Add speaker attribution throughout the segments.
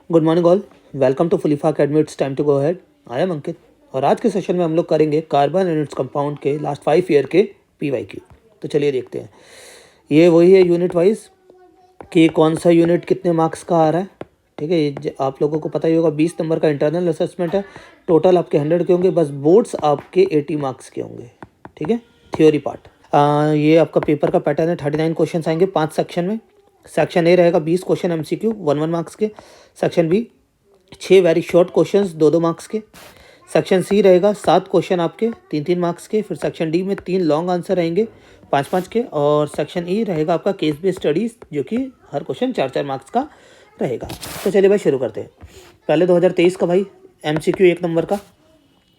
Speaker 1: Good morning all, welcome to Fullifa academy. It's time to go ahead. I am Ankit और आज के session में हम लोग करेंगे कार्बन एंड इट्स कंपाउंड के लास्ट 5 ईयर के PYQ। तो चलिए देखते हैं। ये वही है यूनिट वाइज कि कौन सा यूनिट कितने मार्क्स का आ रहा है। ठीक है, ये आप लोगों को पता ही होगा। 20 नंबर का इंटरनल असेसमेंट है, टोटल आपके 100 के होंगे, बस बोर्ड्स आपके 80 मार्क्स के होंगे। ठीक है, थ्योरी पार्ट। ये आपका पेपर का पैटर्न है। 39 क्वेश्चन आएंगे 5 सेक्शन में। सेक्शन ए रहेगा 20 क्वेश्चन MCQ 1 मार्क्स के। Section B 6 very short questions 2 marks के। सेक्शन सी रहेगा 7 क्वेश्चन आपके 3 मार्क्स के। फिर सेक्शन डी में 3 लॉन्ग आंसर रहेंगे 5 के। और सेक्शन ई रहेगा आपका केस बेस्ड स्टडीज़, जो कि हर क्वेश्चन 4 मार्क्स का रहेगा। तो चलिए भाई शुरू करते हैं। पहले 2023 का भाई MCQ 1 नंबर का।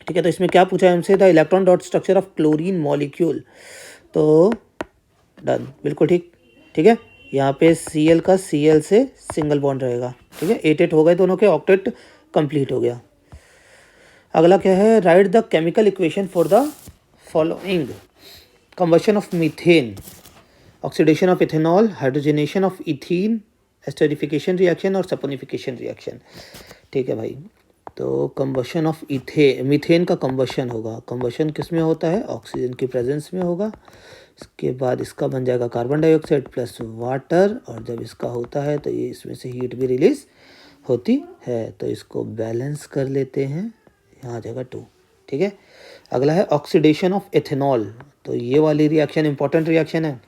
Speaker 1: ठीक है, तो इसमें क्या पूछा है हमसे? The electron dot structure of chlorine molecule. तो डन, बिल्कुल ठीक। ठीक है, यहाँ पे Cl का Cl से सिंगल बॉन्ड रहेगा। ठीक है, 8 हो गए दोनों के, ऑक्टेट कंप्लीट हो गया। अगला क्या है? Write the chemical equation for the following. Combustion of methane, oxidation of ethanol, hydrogenation of ethene, esterification reaction और सपोनिफिकेशन रिएक्शन। ठीक है भाई, तो कंबशन ऑफ मीथेन का कंबशन होगा। कंबशन किस में होता है? ऑक्सीजन की प्रेजेंस में होगा। इसके बाद इसका बन जाएगा कार्बन डाइऑक्साइड प्लस वाटर, और जब इसका होता है तो ये इसमें से हीट भी रिलीज होती है। तो इसको बैलेंस कर लेते हैं, यहाँ आ जाएगा 2। ठीक है, अगला है ऑक्सीडेशन ऑफ एथेनॉल। तो ये वाली रिएक्शन इंपॉर्टेंट रिएक्शन है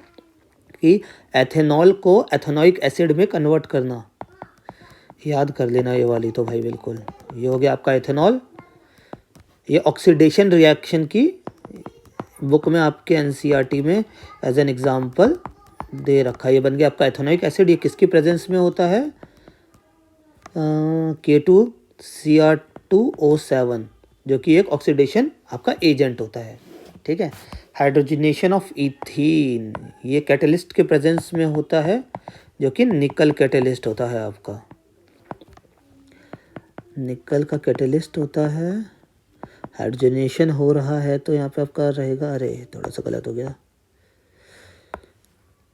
Speaker 1: कि एथेनॉल को एथेनोइक एसिड में कन्वर्ट करना। याद कर लेना ये वाली तो भाई बिल्कुल। ये हो गया आपका एथेनॉल। ये ऑक्सीडेशन रिएक्शन की बुक में आपके NCERT में एज एन एग्जाम्पल दे रखा है। ये बन गया आपका एथेनोइक एसिड। ये किसकी प्रेजेंस में होता है? K2Cr2O7, जो कि एक ऑक्सीडेशन आपका एजेंट होता है। ठीक है, हाइड्रोजनेशन ऑफ इथीन, ये कैटलिस्ट के प्रेजेंस में होता है, जो कि निकल कैटलिस्ट होता है आपका। निकल का कैटलिस्ट होता है। हाइड्रोजनेशन हो रहा है तो यहाँ पे आपका रहेगा, अरे थोड़ा सा गलत हो गया,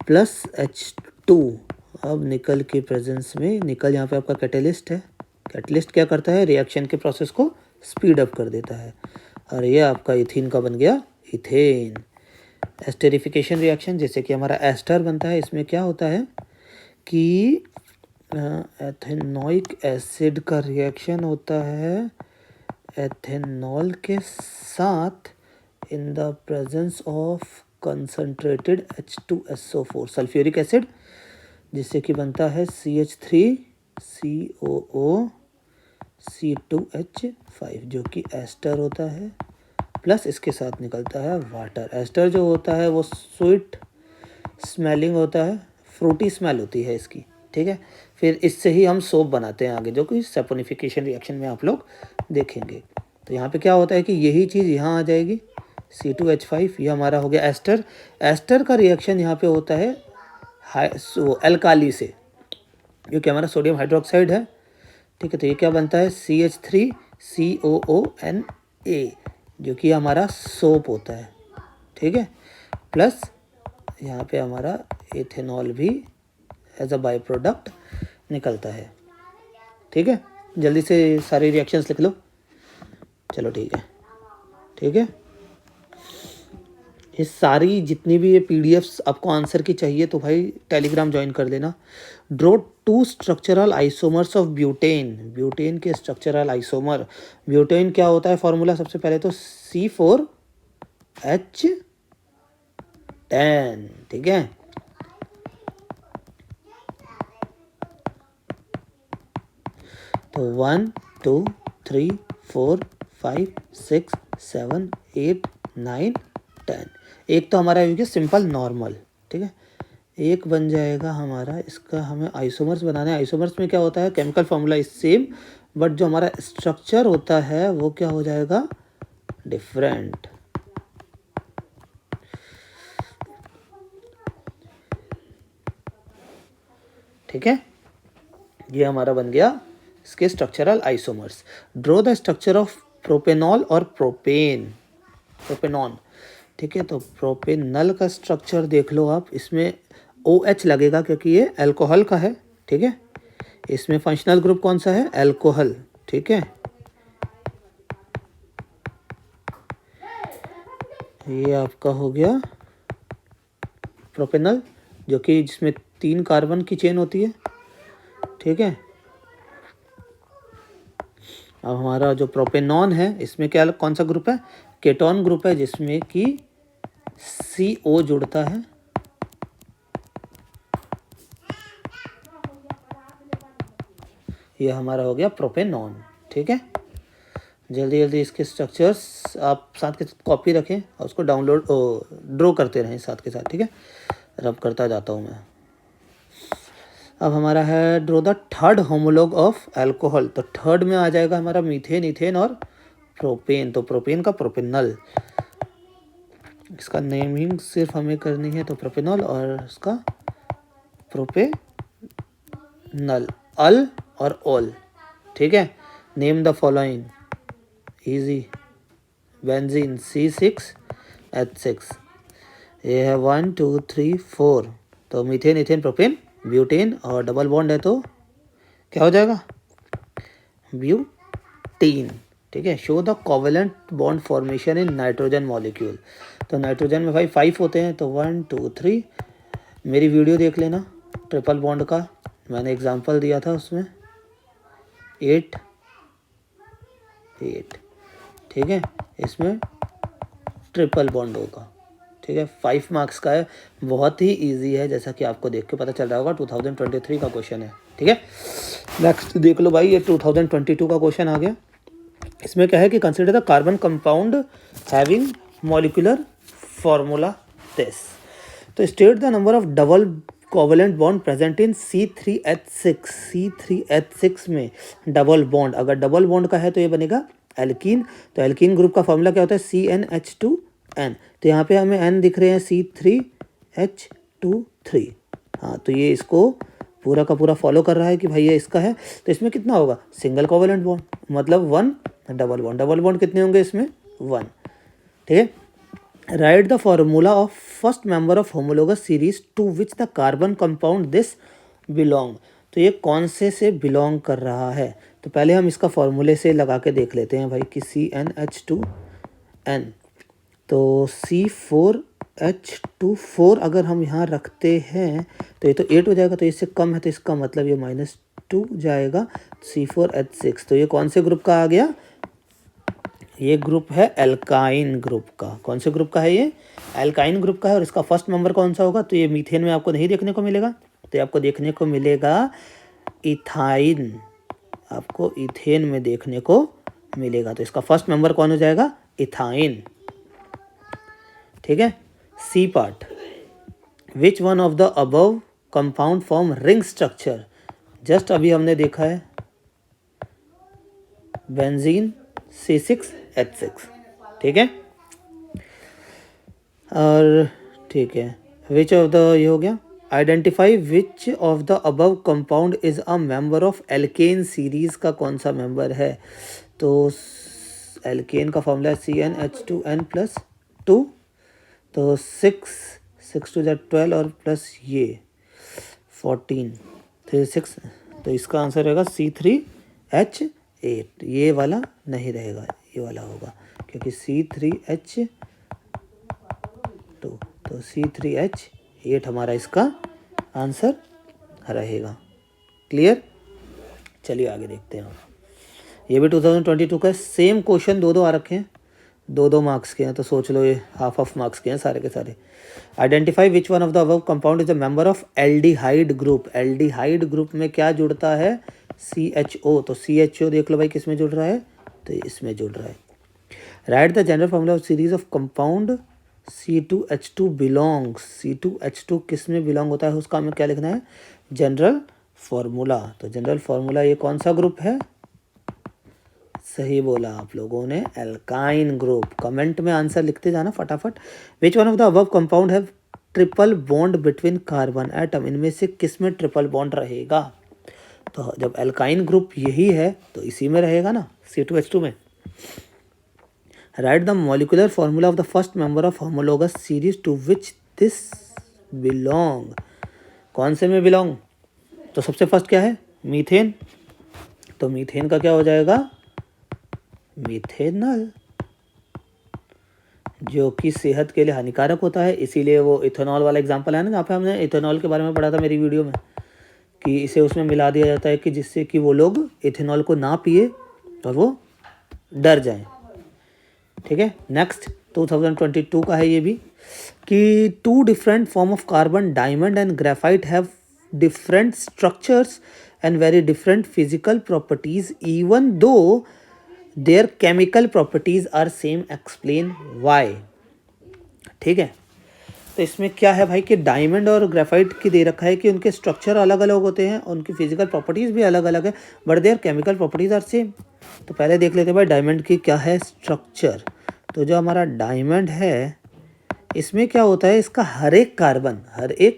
Speaker 1: प्लस H2। अब निकल के प्रेजेंस में, निकल यहाँ पे आपका कैटलिस्ट है। कैटलिस्ट क्या करता है? रिएक्शन के प्रोसेस को स्पीड अप कर देता है। और ये आपका इथीन का बन गया इथेन। एस्टेरिफिकेशन रिएक्शन, जैसे कि हमारा एस्टर बनता है, इसमें क्या होता है कि एथेनोइक एसिड का रिएक्शन होता है एथेनॉल के साथ in the presence of concentrated H2SO4 sulphuric acid, जिससे कि बनता है CH3COO C2H5, जो कि एस्टर होता है, प्लस इसके साथ निकलता है वाटर। एस्टर जो होता है वो स्वीट स्मेलिंग होता है, फ्रूटी स्मेल होती है इसकी। ठीक है, फिर इससे ही हम सोप बनाते हैं आगे, जो कि सपोनिफिकेशन रिएक्शन में आप लोग देखेंगे। तो यहाँ पे क्या होता है कि यही चीज़ यहाँ आ जाएगी, C2H5। ये हमारा हो गया एस्टर। एस्टर का रिएक्शन यहाँ पे होता है एल्काली से, जो कि हमारा सोडियम हाइड्रोक्साइड है। ठीक है, तो ये क्या बनता है? CH3COONA, जो कि हमारा सोप होता है। ठीक है, प्लस यहाँ पे हमारा एथेनॉल भी एज अ बाई प्रोडक्ट निकलता है। ठीक है, जल्दी से सारी रिएक्शंस लिख लो। चलो ठीक है। ठीक है, ये सारी जितनी भी ये PDFs आपको आंसर की चाहिए तो भाई टेलीग्राम ज्वाइन कर लेना। Draw 2 structural isomers of butane. Butane के स्ट्रक्चरल आइसोमर। ब्यूटेन क्या होता है? फॉर्मूला सबसे पहले तो C4H10। ठीक है, तो 1 2 3 4 5 6 7 8 9 10। एक तो हमारा हो गया सिंपल नॉर्मल। ठीक है, एक बन जाएगा हमारा, इसका हमें आइसोमर्स बनाना है। आइसोमर्स में क्या होता है? Chemical formula is same, but जो हमारा स्ट्रक्चर होता है वो क्या हो जाएगा? डिफरेंट। ठीक है, ये हमारा बन गया इसके structural isomers. Draw the structure of propanol और प्रोपेनॉन। ठीक है, तो प्रोपेनल का स्ट्रक्चर देख लो आप, इसमें OH लगेगा क्योंकि ये अल्कोहल का है। ठीक है, इसमें फंक्शनल ग्रुप कौन सा है, अल्कोहल, ठीक है। ये आपका हो गया प्रोपेनल, जो कि जिसमें 3 कार्बन की चेन होती है, ठीक है। अब हमारा जो प्रोपेनॉन है इसमें क्या कौन सा ग्रुप है, केटोन ग्रुप है, जिसमें कि CO जुड़ता है, ये हमारा हो गया प्रोपेनॉन, ठीक है। जल्दी जल्दी इसके स्ट्रक्चर्स आप साथ के साथ कॉपी रखें और उसको डाउनलोड ड्रॉ करते रहें साथ के साथ, ठीक है। रब करता जाता हूँ मैं। अब हमारा है draw the third homologue of alcohol, तो थर्ड में आ जाएगा हमारा मीथेन, इथेन और प्रोपेन। तो प्रोपेन का प्रोपेनल, इसका नेमिंग सिर्फ हमें करनी है, तो प्रोपेनॉल और इसका प्रोपेनल, अल और ओल, ठीक है। Name the following, easy, benzene C6H6, ये है 1 2 3 4, तो मीथेन इथेन प्रोपेन ब्यूटेन, और डबल बॉन्ड है तो क्या हो जाएगा, ब्यूटीन, ठीक है। Show the covalent bond formation in nitrogen molecule, तो नाइट्रोजन में भाई 5 होते हैं, तो 1 2 3, मेरी वीडियो देख लेना ट्रिपल बॉन्ड का, मैंने एग्जांपल दिया था उसमें 8 8, ठीक है। इसमें ट्रिपल बॉन्ड होगा, ठीक है। 5 मार्क्स का है, बहुत ही इजी है, जैसा कि आपको देख के पता चल रहा होगा। 2023 का क्वेश्चन है, ठीक है। नेक्स्ट देख लो भाई, ये 2022 का क्वेश्चन आ गया। इसमें क्या है कि consider the carbon compound having molecular formula this, तो state the number of double covalent bond present in C3H6। C3H6 में डबल बॉन्ड, अगर डबल बॉन्ड का है तो ये बनेगा एल्कीन, तो एल्कीन ग्रुप का फॉर्मूला क्या होता है, CnH2n, तो यहाँ पे हमें n दिख रहे हैं C3H23, हाँ, तो ये इसको पूरा का पूरा फॉलो कर रहा है कि भाई ये इसका है, तो इसमें कितना होगा, सिंगल कोवेलेंट बॉन्ड, मतलब 1 डबल बॉन्ड, डबल बॉन्ड कितने होंगे इसमें 1, ठीक है। Write the formula of first member of homologous series to which the carbon compound this belong, तो ये कौन से बिलोंग कर रहा है, तो पहले हम इसका फॉर्मूले से लगा के देख लेते हैं भाई कि CnH2n, तो C4H24 अगर हम यहाँ रखते हैं तो ये तो 8 हो जाएगा, तो इससे कम है, तो इसका मतलब ये -2 जाएगा, C4H6, तो ये कौन से ग्रुप का आ गया, ये ग्रुप है एल्काइन ग्रुप का। कौन से ग्रुप का है ये, एल्काइन ग्रुप का है, और इसका फर्स्ट मेंबर कौन सा होगा, तो ये मीथेन में आपको नहीं देखने को मिलेगा, तो आपको देखने को मिलेगा इथाइन, आपको इथेन में देखने को मिलेगा, तो इसका फर्स्ट मेंबर कौन हो जाएगा, इथाइन, ठीक है। C part, which one of the above compound form ring structure, just अभी हमने देखा है बेंजीन C6H6, ठीक है। और ठीक है, विच ऑफ द, ये हो गया, identify which of the above compound is a member of alkene series का कौन सा मेंबर है, तो एल्केन का फॉर्मूला है CnH2n+2, तो 6 2 12 और प्लस ये 14 3 6, तो इसका आंसर रहेगा C3H8, ये वाला नहीं रहेगा, ये वाला होगा, क्योंकि C3H2, तो C3H8 हमारा इसका आंसर रहेगा। क्लियर, चलिए आगे देखते हैं। ये भी 2022 का सेम क्वेश्चन, दो आ रखे हैं, 2 मार्क्स के हैं, तो सोच लो ये हाफ मार्क्स के हैं सारे के सारे। Identify which one of the above compound is the member of aldehyde group, aldehyde group में क्या जुड़ता है, CHO, तो CHO देख लो भाई किस में जुड़ रहा है, तो इसमें जुड़ रहा है। Write the general formula of series of compound C2H2 belongs, C2H2 किस में बिलोंग होता है, उसका हमें क्या लिखना है, जनरल फॉर्मूला, तो जनरल फॉर्मूला ये कौन सा ग्रुप है, सही बोला आप लोगों ने, एल्काइन ग्रुप। कमेंट में आंसर लिखते जाना फटाफट। Which one of the above compound है triple bond between carbon atom, इनमें से किस में ट्रिपल बॉन्ड रहेगा, तो जब एल्काइन ग्रुप यही है तो इसी में रहेगा ना, C2H2 में। Write the molecular formula of the first member of homologous series to which this belong, कौन से में बिलोंग, तो सबसे फर्स्ट क्या है, मीथेन, तो मीथेन का क्या हो जाएगा, मिथेनॉल, जो कि सेहत के लिए हानिकारक होता है। इसीलिए वो इथेनॉल वाला एग्जांपल है ना, जहाँ पे हमने इथेनॉल के बारे में पढ़ा था मेरी वीडियो में, कि इसे उसमें मिला दिया जाता है कि जिससे कि वो लोग इथेनॉल को ना पिए और वो डर जाएं। ठीक है, नेक्स्ट 2022 का है ये भी, कि 2 different form of carbon, diamond and graphite, have different structures and very different physical properties even though their chemical properties are same, explain why. ठीक है, तो इसमें क्या है भाई कि डायमंड और ग्रेफाइट की दे रखा है कि उनके स्ट्रक्चर अलग अलग होते हैं, उनकी फिजिकल प्रॉपर्टीज़ भी अलग अलग है, but their chemical properties are same. तो पहले देख लेते हैं भाई डायमंड की क्या है स्ट्रक्चर। तो जो हमारा डायमंड है इसमें क्या होता है, इसका हर एक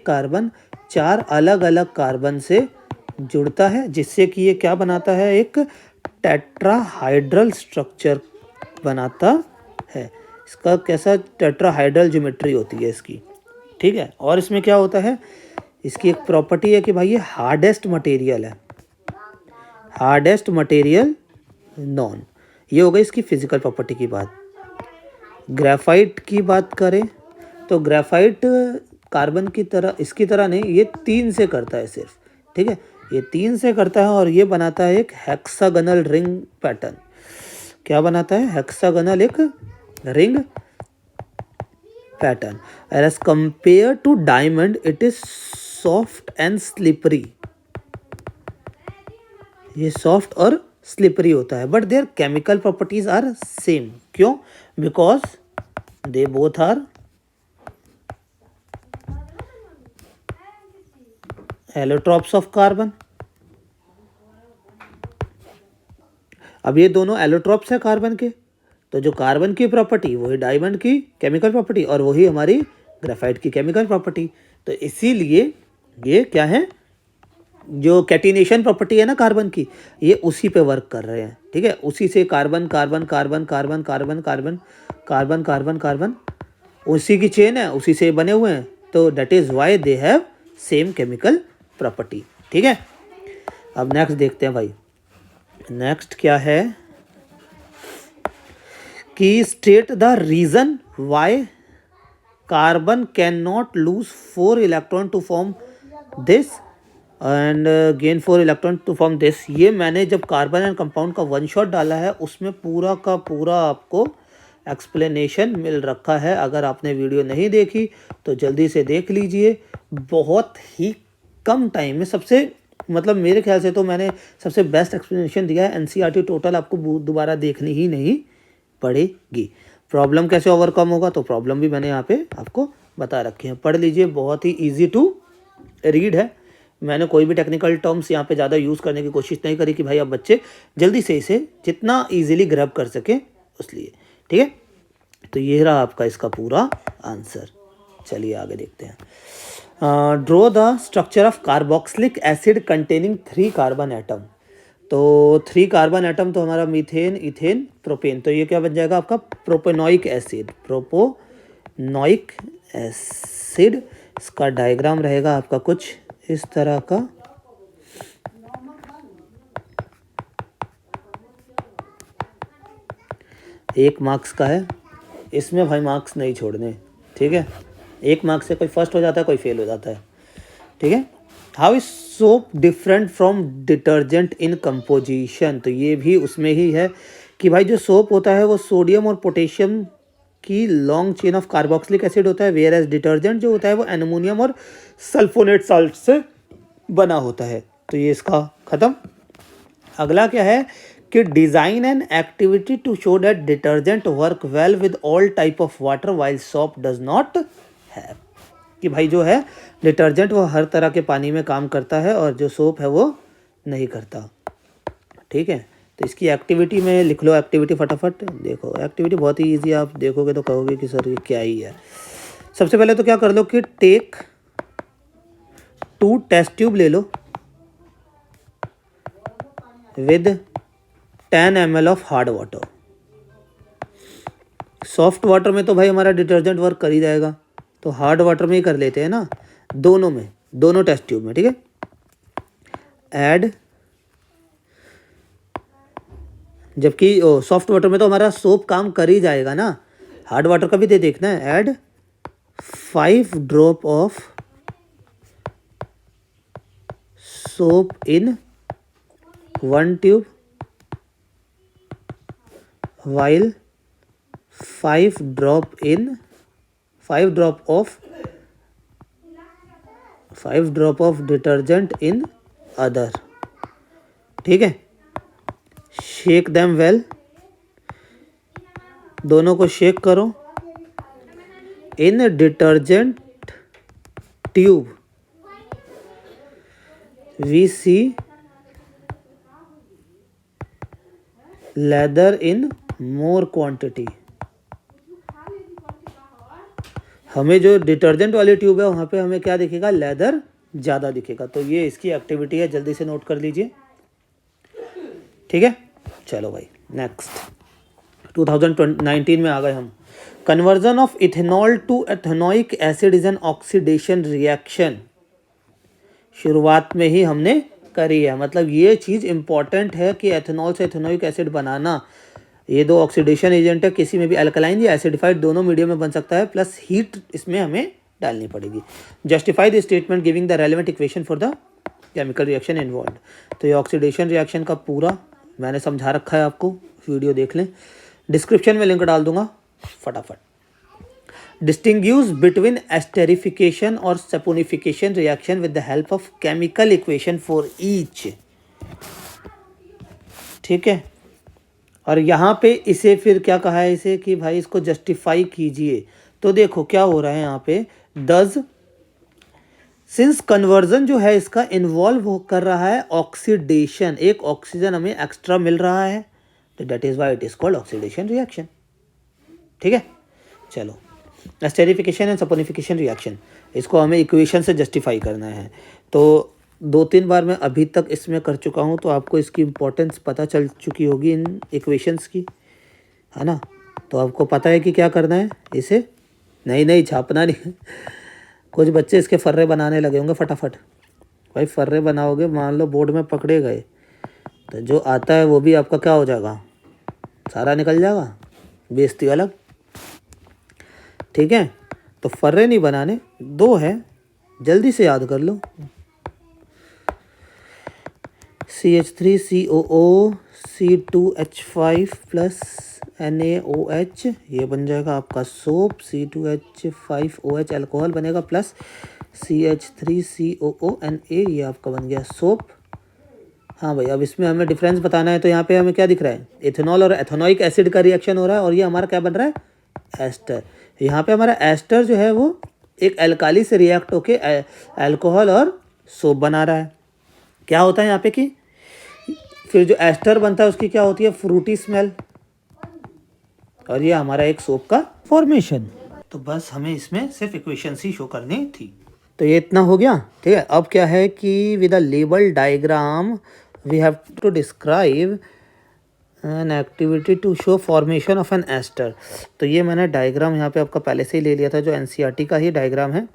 Speaker 1: कार्बन 4 अलग अलग कार्बन से जुड़ता है, जिससे कि ये क्या बनाता है, एक टेट्राहाइड्रल स्ट्रक्चर बनाता है। इसका कैसा टेट्राहाइड्रल ज्योमेट्री होती है इसकी। ठीक है, और इसमें क्या होता है, इसकी एक प्रॉपर्टी है कि भाई ये हार्डेस्ट मटेरियल है, हार्डेस्ट मटेरियल नॉन। ये हो गई इसकी फिजिकल प्रॉपर्टी की बात। ग्रेफाइट की बात करें तो ग्रेफाइट कार्बन की तरह, इसकी तरह नहीं, ये 3 से करता है सिर्फ। ठीक है, ये 3 से करता है और ये बनाता है एक हेक्सागोनल रिंग पैटर्न। क्या बनाता है, हेक्सागोनल एक ring pattern. As compare to diamond it is soft and slippery, ये सॉफ्ट और स्लिपरी होता है, but their chemical properties are same. क्यों, because they both are allotropes of carbon. अब ये दोनों एलोट्रॉप्स है कार्बन के, तो जो कार्बन की प्रॉपर्टी वही डायमंड की केमिकल प्रॉपर्टी और वही हमारी ग्रेफाइट की केमिकल प्रॉपर्टी। तो इसीलिए ये क्या है, जो कैटिनेशन प्रॉपर्टी है ना कार्बन की, ये उसी पे वर्क कर रहे हैं। ठीक है, उसी से carbon carbon carbon carbon carbon carbon carbon carbon carbon उसी की चेन है, उसी से बने हुए हैं। तो that is why they have same chemical property. ठीक है, अब नेक्स्ट देखते हैं भाई। नेक्स्ट क्या है कि state the reason why carbon can not lose 4 electron to form this and gain 4 electron to form this. ये मैंने जब कार्बन एंड कंपाउंड का 1 शॉट डाला है उसमें पूरा का पूरा आपको एक्सप्लेनेशन मिल रखा है। अगर आपने वीडियो नहीं देखी तो जल्दी से देख लीजिए। बहुत ही कम टाइम में, सबसे मतलब मेरे ख्याल से तो मैंने सबसे बेस्ट एक्सप्लेनेशन दिया है। एनसीईआरटी टोटल आपको दोबारा देखनी ही नहीं पड़ेगी। प्रॉब्लम कैसे ओवरकम होगा, तो प्रॉब्लम भी मैंने यहाँ पे आपको बता रखे हैं, पढ़ लीजिए। बहुत ही ईजी टू रीड है। मैंने कोई भी टेक्निकल टर्म्स यहाँ पे ज़्यादा यूज़ करने की कोशिश नहीं करी कि भाई अब बच्चे जल्दी से इसे जितना ईजिली ग्रैब कर सकें उसलिए। ठीक है, तो ये रहा आपका इसका पूरा आंसर। चलिए आगे देखते हैं। Draw the structure of carboxylic acid containing 3 carbon atom. तो 3 कार्बन एटम तो हमारा मीथेन, इथेन, प्रोपेन। तो ये क्या बन जाएगा आपका प्रोपेनोइक एसिड, प्रोपोनोइक एसिड। इसका डायग्राम रहेगा आपका कुछ इस तरह का। एक मार्क्स का है, इसमें भाई मार्क्स नहीं छोड़ने। ठीक है, 1 मार्क्स से कोई फर्स्ट हो जाता है, कोई फेल हो जाता है। ठीक है, how is soap different from detergent in composition. तो ये भी उसमें ही है कि भाई जो सोप होता है वो सोडियम और पोटेशियम की long chain of carboxylic acid होता है, वेयर एज डिटर्जेंट जो होता है वो एल्युमिनियम और सल्फोनेट साल्ट से बना होता है। तो ये इसका खत्म। अगला क्या है कि design and activity to show that detergent work well with all type of water while soap does not have. कि भाई जो है डिटर्जेंट वो हर तरह के पानी में काम करता है और जो सोप है वो नहीं करता। ठीक है, तो इसकी एक्टिविटी में लिख लो। एक्टिविटी फटाफट देखो, एक्टिविटी बहुत ही ईजी। आप देखोगे तो कहोगे कि सर ये क्या ही है। सबसे पहले तो क्या कर लो कि टेक 2 टेस्ट ट्यूब ले लो with 10 ml of hard water. Soft water में तो भाई हमारा डिटर्जेंट वर्क कर ही जाएगा, तो हार्ड वाटर में ही कर लेते हैं ना, दोनों में, दोनों टेस्ट ट्यूब में। ठीक है, ऐड जबकि सॉफ्ट वाटर में तो हमारा सोप काम कर ही जाएगा ना। हार्ड वाटर का भी दे देखना है। Add 5 drop of soap in 1 tube while 5 drop of detergent in other। ठीक है, शेक देम वेल, दोनों को शेक करो। In detergent tube we see lather in more quantity. हमें जो डिटर्जेंट वाली ट्यूब है वहाँ पे हमें क्या दिखेगा, लेदर ज़्यादा दिखेगा। तो ये इसकी एक्टिविटी है, जल्दी से नोट कर लीजिए। ठीक है, चलो भाई नेक्स्ट 2019 में आ गए हम। Conversion of ethanol to ethanoic acid is an oxidation reaction. शुरुआत में ही हमने करी है, मतलब ये चीज़ इंपॉर्टेंट है कि एथेनॉल से एथेनोइक एसिड बनाना, ये दो ऑक्सीडेशन एजेंट है, किसी में भी अल्कलाइन या एसिडिफाइड दोनों मीडियम में बन सकता है, प्लस हीट इसमें हमें डालनी पड़ेगी। Justify the statement giving the relevant equation for the chemical reaction involve. तो ये ऑक्सीडेशन रिएक्शन का पूरा मैंने समझा रखा है, आपको वीडियो देख लें, डिस्क्रिप्शन में लिंक डाल दूंगा फटाफट। डिस्टिंग्विश बिटवीन एस्टेरिफिकेशन और saponification reaction with the help of chemical equation for each. ठीक है, और यहाँ पे इसे फिर क्या कहा है इसे कि भाई इसको जस्टिफाई कीजिए। तो देखो क्या हो रहा है यहाँ पे, दस सिंस कन्वर्जन जो है इसका इन्वॉल्व कर रहा है ऑक्सीडेशन, एक ऑक्सीजन हमें एक्स्ट्रा मिल रहा है, तो that is why it is called oxidation reaction. ठीक है, चलो एस्टेरिफिकेशन एंड सपोनिफिकेशन रिएक्शन, इसको हमें इक्वेशन से जस्टिफाई करना है। तो 2-3 बार मैं अभी तक इसमें कर चुका हूँ, तो आपको इसकी इम्पोर्टेंस पता चल चुकी होगी इन इक्वेशंस की, है ना। तो आपको पता है कि क्या करना है, इसे नहीं छापना नहीं। कुछ बच्चे इसके फर्रे बनाने लगे होंगे फटाफट। भाई फर्रे बनाओगे, मान लो बोर्ड में पकड़े गए, तो जो आता है वो भी आपका क्या हो जाएगा, सारा निकल जाएगा, बेइज्जती अलग। ठीक है, तो फर्रे नहीं बनाने, 2 है, जल्दी से याद कर लो। CH3COO C2H5 प्लस NaOH, ये बन जाएगा आपका सोप। C2H5OH अल्कोहल बनेगा, प्लस CH3COO Na, ये आपका बन गया सोप। हाँ भाई, अब इसमें हमें डिफरेंस बताना है, तो यहाँ पे हमें क्या दिख रहा है, इथेनॉल और एथेनोइक एसिड का रिएक्शन हो रहा है, और ये हमारा क्या बन रहा है, एस्टर। यहाँ पे हमारा एस्टर जो है वो एक एल्काली से रिएक्ट होके अल्कोहल और सोप बना रहा है। क्या होता है यहाँ पे कि फिर जो एस्टर बनता है उसकी क्या होती है, फ्रूटी स्मेल, और ये हमारा एक सोप का फॉर्मेशन। तो बस हमें इसमें सिर्फ इक्वेशंस ही शो करनी थी। तो ये इतना हो गया। ठीक है, अब क्या है कि with a label diagram we have to describe an activity to show formation of an ester. तो ये मैंने डायग्राम यहाँ पे आपका पहले से ही ले लिया था, जो NCERT का ही डायग्राम है।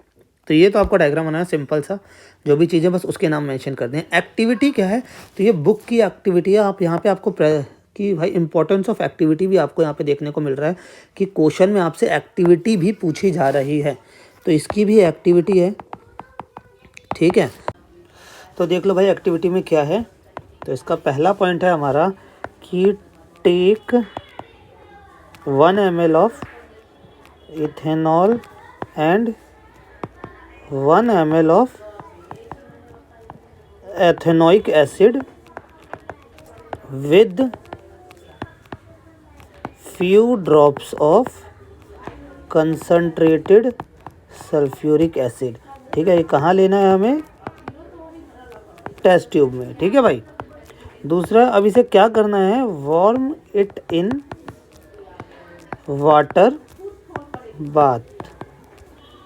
Speaker 1: तो ये तो आपको डायग्राम बनाना सिंपल सा, जो भी चीज़ें बस उसके नाम मेंशन कर दें। एक्टिविटी क्या है, तो ये बुक की एक्टिविटी है। आप यहाँ पे आपको कि भाई इंपॉर्टेंस ऑफ एक्टिविटी भी आपको यहाँ पे देखने को मिल रहा है कि क्वेश्चन में आपसे एक्टिविटी भी पूछी जा रही है, तो इसकी भी एक्टिविटी है। ठीक है, तो देख लो भाई एक्टिविटी में क्या है। तो इसका पहला पॉइंट है हमारा कि take 1 ml of ethanol and 1 ml of ethanoic acid with few drops of concentrated sulfuric acid। ठीक है, ये कहाँ लेना है हमें, टेस्ट ट्यूब में। ठीक है भाई, दूसरा अब इसे क्या करना है, warm it in water bath.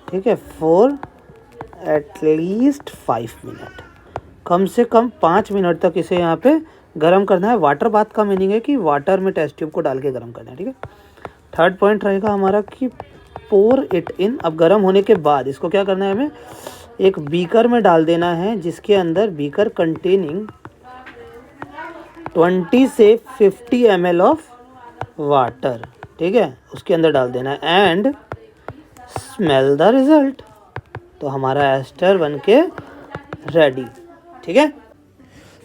Speaker 1: ठीक है, फॉर एटलीस्ट 5 मिनट, कम से कम 5 मिनट तक इसे यहाँ पे गर्म करना है। वाटर बाथ का मीनिंग है कि वाटर में टेस्ट ट्यूब को डाल के गर्म करना है। ठीक है, थर्ड पॉइंट रहेगा हमारा कि पोर इट इन। अब गर्म होने के बाद इसको क्या करना है, हमें एक बीकर में डाल देना है, जिसके अंदर बीकर कंटेनिंग 20 से 50 ml ऑफ वाटर, ठीक है, उसके अंदर डाल देना है एंड स्मेल द रिजल्ट। तो हमारा एस्टर बन के रेडी, ठीक है।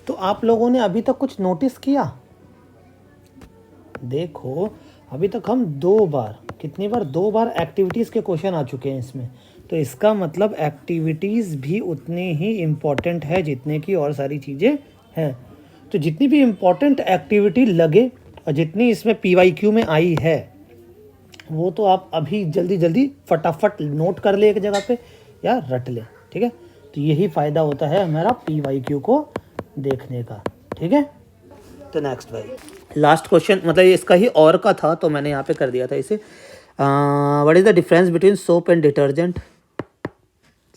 Speaker 1: तो आप लोगों ने अभी तक कुछ नोटिस किया? देखो अभी तक हम दो बार एक्टिविटीज़ के क्वेश्चन आ चुके हैं इसमें। तो इसका मतलब एक्टिविटीज़ भी उतनी ही इम्पॉर्टेंट है जितने की और सारी चीज़ें हैं। तो जितनी भी इम्पॉर्टेंट एक्टिविटी लगे और जितनी इसमें PYQ में आई है वो तो आप अभी जल्दी फटाफट नोट कर ले एक जगह पे या रट ले, ठीक है। तो यही फ़ायदा होता है हमारा PYQ को देखने का, ठीक है। तो नेक्स्ट भाई लास्ट क्वेश्चन, मतलब इसका ही और का था तो मैंने यहाँ पे कर दिया था इसे। What is the difference between soap and detergent?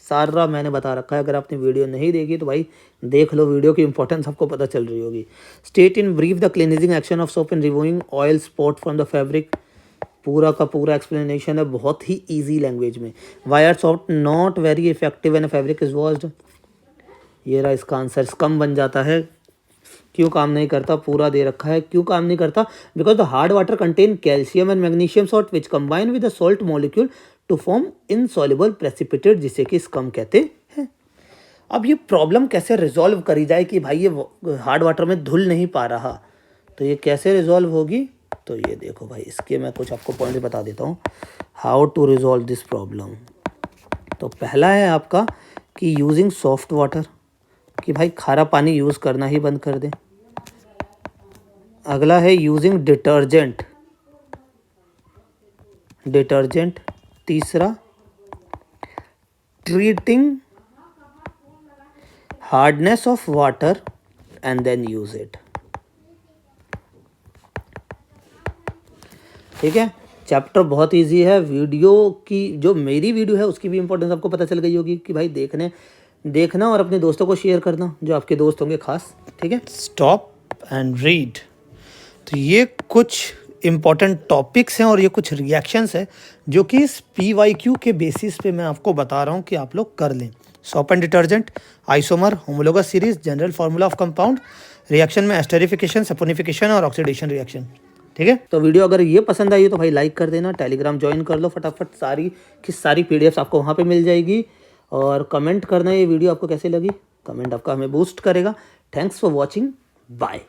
Speaker 1: सारा मैंने बता रखा है, अगर आपने वीडियो नहीं देखी तो भाई देख लो, वीडियो की इंपॉर्टेंस आपको पता चल रही होगी। State in brief the cleansing action of soap and removing oil spot from the fabric. पूरा का पूरा एक्सप्लेनेशन है बहुत ही ईजी लैंग्वेज में। Why are soap not very effective when fabric is washed? ये रहा इसका आंसर, स्कम बन जाता है। क्यों काम नहीं करता? पूरा दे रखा है क्यों काम नहीं करता। Because the hard water contain calcium and magnesium salt which combine with the salt molecule to form insoluble precipitate, जिसे कि स्कम कहते हैं। अब ये प्रॉब्लम कैसे रिजॉल्व करी जाए कि भाई ये हार्ड वाटर में धुल नहीं पा रहा, तो ये कैसे रिजॉल्व होगी? तो ये देखो भाई, इसके मैं कुछ आपको पॉइंट बता देता हूँ how to resolve this problem. तो पहला है आपका कि यूजिंग सॉफ्ट वाटर, कि भाई खारा पानी यूज़ करना ही बंद कर दें। अगला है यूजिंग डिटर्जेंट। तीसरा treating hardness of water and then use it, ठीक है। चैप्टर बहुत इजी है। वीडियो की जो मेरी वीडियो है उसकी भी इंपॉर्टेंस आपको पता चल गई होगी कि भाई देखना और अपने दोस्तों को शेयर करना जो आपके दोस्त होंगे खास, ठीक है। Stop and read. तो ये कुछ इम्पॉर्टेंट टॉपिक्स हैं और ये कुछ रिएक्शंस है जो कि इस PYQ के बेसिस पे मैं आपको बता रहा हूँ कि आप लोग कर लें। Soap and detergent, isomer, homologous series, general formula of compound, reaction में एस्टरिफिकेशन, सपोनिफिकेशन और ऑक्सीडेशन रिएक्शन, ठीक है। तो वीडियो अगर ये पसंद आई तो भाई लाइक कर देना, टेलीग्राम ज्वाइन कर लो फटाफट, सारी की सारी PDFs आपको वहाँ पे मिल जाएगी। और कमेंट करना ये वीडियो आपको कैसे लगी, कमेंट आपका हमें बूस्ट करेगा। Thanks for watching, bye.